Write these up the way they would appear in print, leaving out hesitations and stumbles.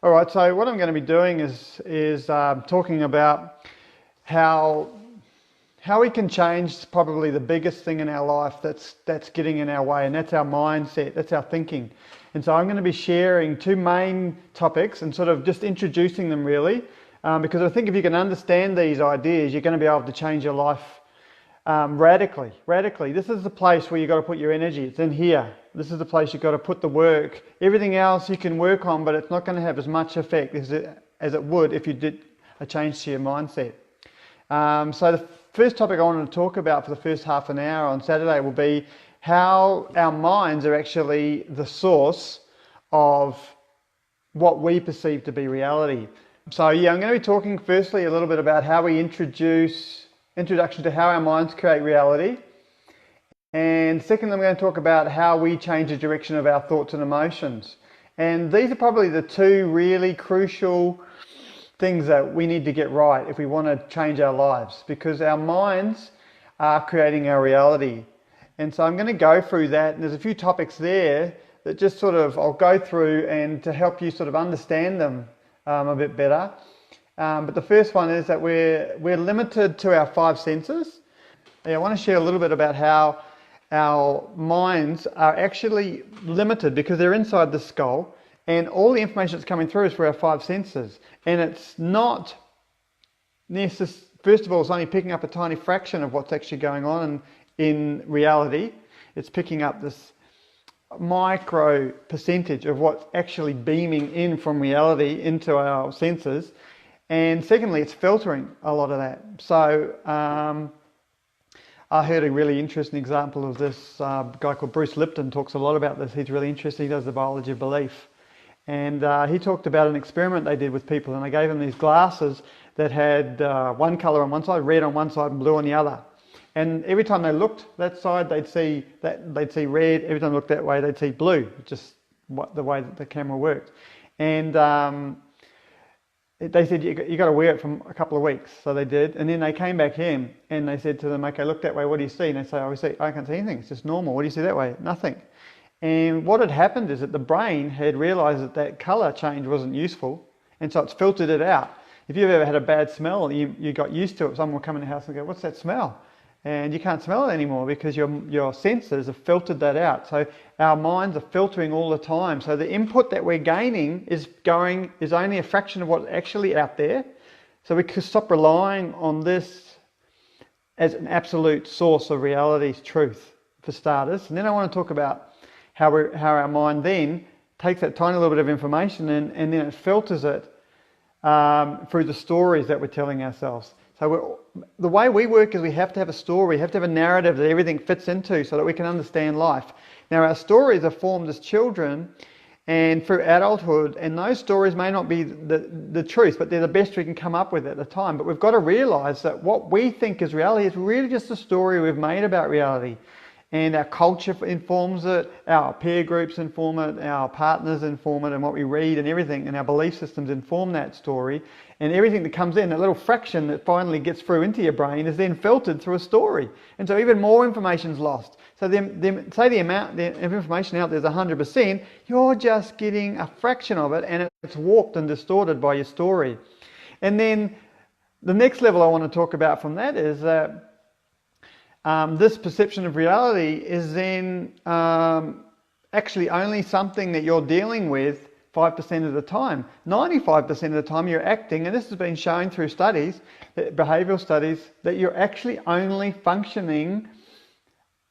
All right, so what I'm going to be doing is talking about how we can change probably the biggest thing in our life that's getting in our way, and that's our mindset, that's our thinking. And so I'm going to be sharing two main topics and sort of just introducing them really, because I think if you can understand these ideas, you're going to be able to change your life radically. This is the place where you've got to put your energy. It's in here. This is the place you've got to put the work. Everything else you can work on, but it's not going to have as much effect as it would if you did a change to your mindset. So the first topic I wanted to talk about for the first half an hour on Saturday will be how our minds are actually the source of what we perceive to be reality. So yeah, I'm going to be talking firstly a little bit about how we introduction to how our minds create reality. And secondly, I'm going to talk about how we change the direction of our thoughts and emotions. And these are probably the two really crucial things that we need to get right if we want to change our lives, because our minds are creating our reality. And so I'm going to go through that, and there's a few topics there that just sort of I'll go through and to help you sort of understand them a bit better. But the first one is that we're limited to our five senses. I want to share a little bit about how our minds are actually limited because they're inside the skull, and all the information that's coming through is through our five senses. And it's not necessarily, first of all, it's only picking up a tiny fraction of what's actually going on in reality. It's picking up this micro percentage of what's actually beaming in from reality into our senses. And secondly, it's filtering a lot of that. So I heard a really interesting example of this. A guy called Bruce Lipton talks a lot about this. He's really interesting. He does the biology of belief. And he talked about an experiment they did with people, and they gave them these glasses that had one colour on one side, red on one side and blue on the other. And every time they looked that side, they'd see red. Every time they looked that way, they'd see blue, just the way that the camera worked. And they said, you got to wear it for a couple of weeks. So they did. And then they came back in and they said to them, okay, look that way. What do you see? And they say, I can't see anything. It's just normal. What do you see that way? Nothing. And what had happened is that the brain had realized that colour change wasn't useful. And so it's filtered it out. If you've ever had a bad smell, you got used to it. Someone will come in the house and go, what's that smell? And you can't smell it anymore because your senses have filtered that out. So our minds are filtering all the time. So the input that we're gaining is only a fraction of what's actually out there. So we could stop relying on this as an absolute source of reality's truth, for starters. And then I want to talk about how our mind then takes that tiny little bit of information and then it filters it through the stories that we're telling ourselves. So the way we work is we have to have a story, we have to have a narrative that everything fits into so that we can understand life. Now our stories are formed as children and through adulthood, and those stories may not be the truth, but they're the best we can come up with at the time. But we've got to realise that what we think is reality is really just a story we've made about reality. And our culture informs it, our peer groups inform it, our partners inform it, and what we read and everything, and our belief systems inform that story. And everything that comes in, that little fraction that finally gets through into your brain, is then filtered through a story. And so even more information is lost. So say the amount of information out there is 100%, you're just getting a fraction of it, and it's warped and distorted by your story. And then the next level I want to talk about from that is that this perception of reality is then actually only something that you're dealing with 5% of the time. 95% of the time you're acting, and this has been shown through studies, behavioural studies, that you're actually only functioning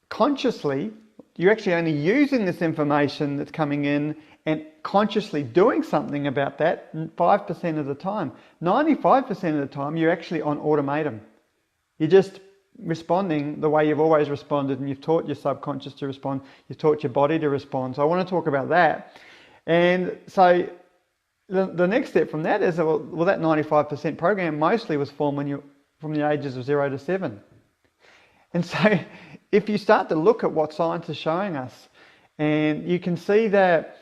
consciously. You're actually only using this information that's coming in and consciously doing something about that 5% of the time. 95% of the time you're actually on automatum. You're just responding the way you've always responded, and you've taught your subconscious to respond, you've taught your body to respond. So I want to talk about that. And so the next step from that is that, well, that 95% program mostly was formed from the ages of 0 to 7. And so if you start to look at what science is showing us, and you can see that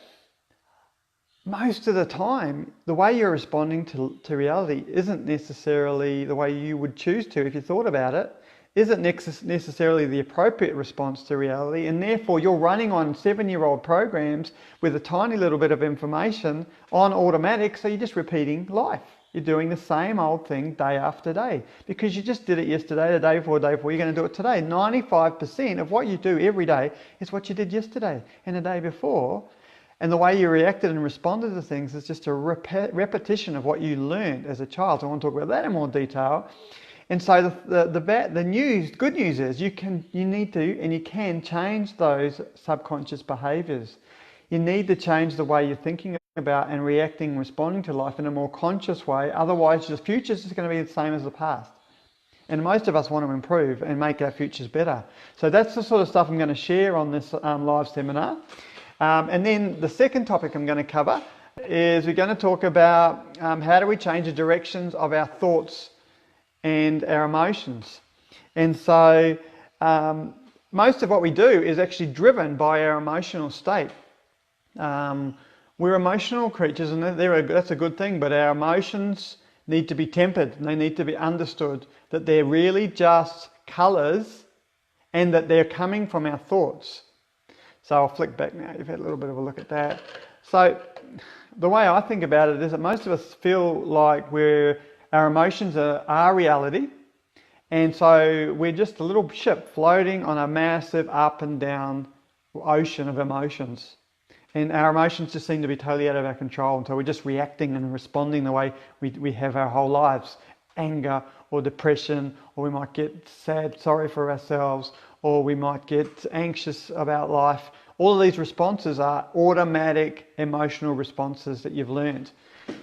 most of the time, the way you're responding to reality isn't necessarily the way you would choose to if you thought about it. isn't necessarily the appropriate response to reality, and therefore you're running on 7-year-old programs with a tiny little bit of information on automatic, so you're just repeating life. You're doing the same old thing day after day because you just did it yesterday, the day before, you're going to do it today. 95% of what you do every day is what you did yesterday and the day before. And the way you reacted and responded to things is just a repetition of what you learned as a child. So I want to talk about that in more detail. And so the good news is you need to and you can change those subconscious behaviours. You need to change the way you're thinking about and reacting and responding to life in a more conscious way. Otherwise, your future is just going to be the same as the past. And most of us want to improve and make our futures better. So that's the sort of stuff I'm going to share on this live seminar. And then the second topic I'm going to cover is we're going to talk about how do we change the directions of our thoughts and our emotions. And so most of what we do is actually driven by our emotional state. We're emotional creatures, and that's a good thing, but our emotions need to be tempered and they need to be understood that they're really just colours and that they're coming from our thoughts. So I'll flick back now. You've had a little bit of a look at that. So the way I think about it is that most of us feel like our emotions are reality. And so we're just a little ship floating on a massive up and down ocean of emotions. And our emotions just seem to be totally out of our control. And so we're just reacting and responding the way we have our whole lives. Anger or depression, or we might get sad, sorry for ourselves, or we might get anxious about life. All of these responses are automatic emotional responses that you've learned.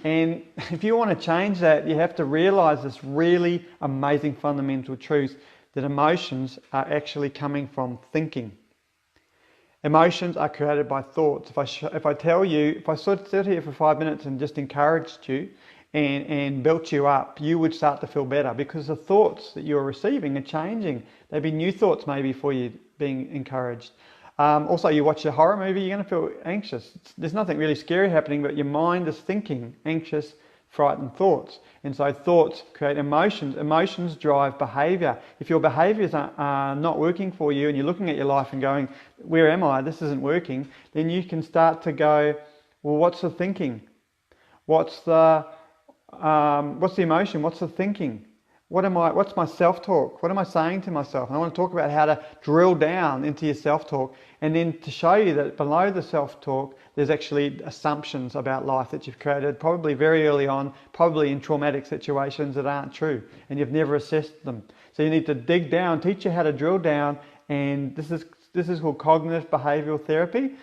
And if you want to change that, you have to realize this really amazing fundamental truth that emotions are actually coming from thinking. Emotions are created by thoughts. If I stood here for 5 minutes and just encouraged you and built you up, you would start to feel better because the thoughts that you're receiving are changing. There'd be new thoughts maybe for you being encouraged. Also, you watch a horror movie, you're going to feel anxious. There's nothing really scary happening, but your mind is thinking anxious, frightened thoughts. And so thoughts create emotions. Emotions drive behaviour. If your behaviours are not working for you and you're looking at your life and going, where am I? This isn't working. Then you can start to go, well, what's the thinking? What's the emotion? What's the thinking? What's my self-talk? What am I saying to myself? And I want to talk about how to drill down into your self-talk and then to show you that below the self-talk, there's actually assumptions about life that you've created, probably very early on, probably in traumatic situations that aren't true, and you've never assessed them. So you need to dig down, teach you how to drill down, and this is called cognitive behavioural therapy.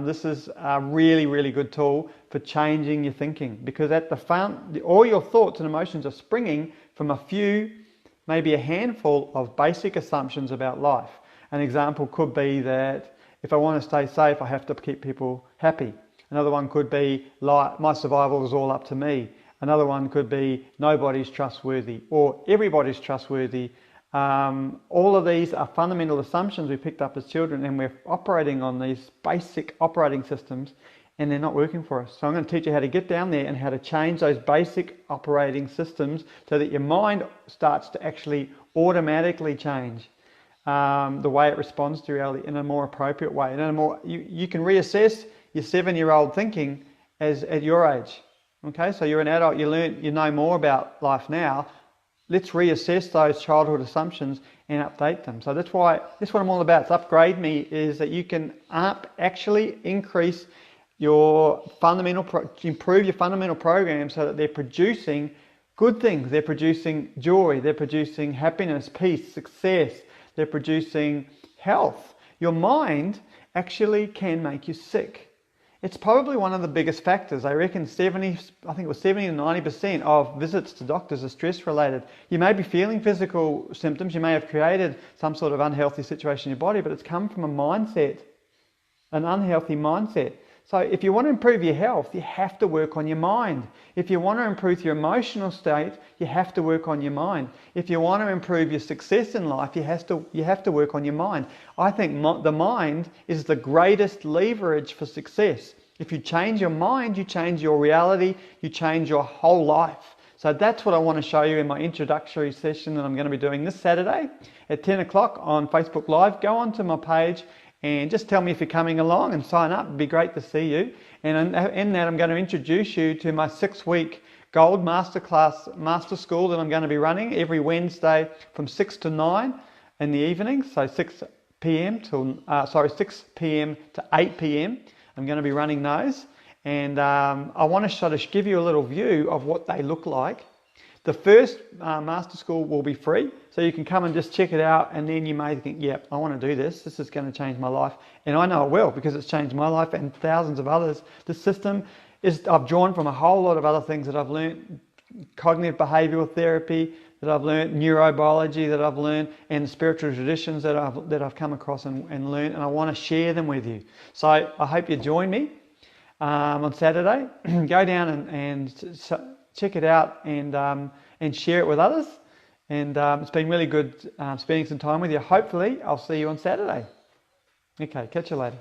This is a really, really good tool for changing your thinking, because at the front, all your thoughts and emotions are springing from a few, maybe a handful of basic assumptions about life. An example could be that if I want to stay safe, I have to keep people happy. Another one could be my survival is all up to me. Another one could be nobody's trustworthy or everybody's trustworthy. All of these are fundamental assumptions we picked up as children, and we're operating on these basic operating systems and they're not working for us. So I'm going to teach you how to get down there and how to change those basic operating systems so that your mind starts to actually automatically change the way it responds to reality in a more appropriate way. And you can reassess your 7-year-old thinking at your age. Okay, so you're an adult, you know more about life now. Let's reassess those childhood assumptions and update them. So that's what I'm all about. It's Upgrade Me, is that you can actually increase your improve your fundamental programs so that they're producing good things. They're producing joy. They're producing happiness, peace, success. They're producing health. Your mind actually can make you sick. It's probably one of the biggest factors. I reckon 70 to 90% of visits to doctors are stress related. You may be feeling physical symptoms. You may have created some sort of unhealthy situation in your body, but it's come from a mindset, an unhealthy mindset. So if you want to improve your health, you have to work on your mind. If you want to improve your emotional state, you have to work on your mind. If you want to improve your success in life, you have to work on your mind. I think the mind is the greatest leverage for success. If you change your mind, you change your reality, you change your whole life. So that's what I want to show you in my introductory session that I'm going to be doing this Saturday at 10 o'clock on Facebook Live. Go onto my page and just tell me if you're coming along and sign up. It'd be great to see you. And in that, I'm going to introduce you to my 6-week Gold Masterclass Master School that I'm going to be running every Wednesday from 6 to 9 in the evening. So 6 p.m. to 8 p.m. I'm going to be running those. And I want to sort of give you a little view of what they look like. The first Master School will be free, so you can come and just check it out, and then you may think, yep, I want to do this. This is going to change my life. And I know it will, because it's changed my life and thousands of others. The system is, I've drawn from a whole lot of other things that I've learned, cognitive behavioural therapy that I've learned, neurobiology that I've learned, and spiritual traditions that I've come across and learned, and I want to share them with you. So I hope you join me on Saturday. Go down and check it out and share it with others. And it's been really good spending some time with you. Hopefully, I'll see you on Saturday. Okay, catch you later.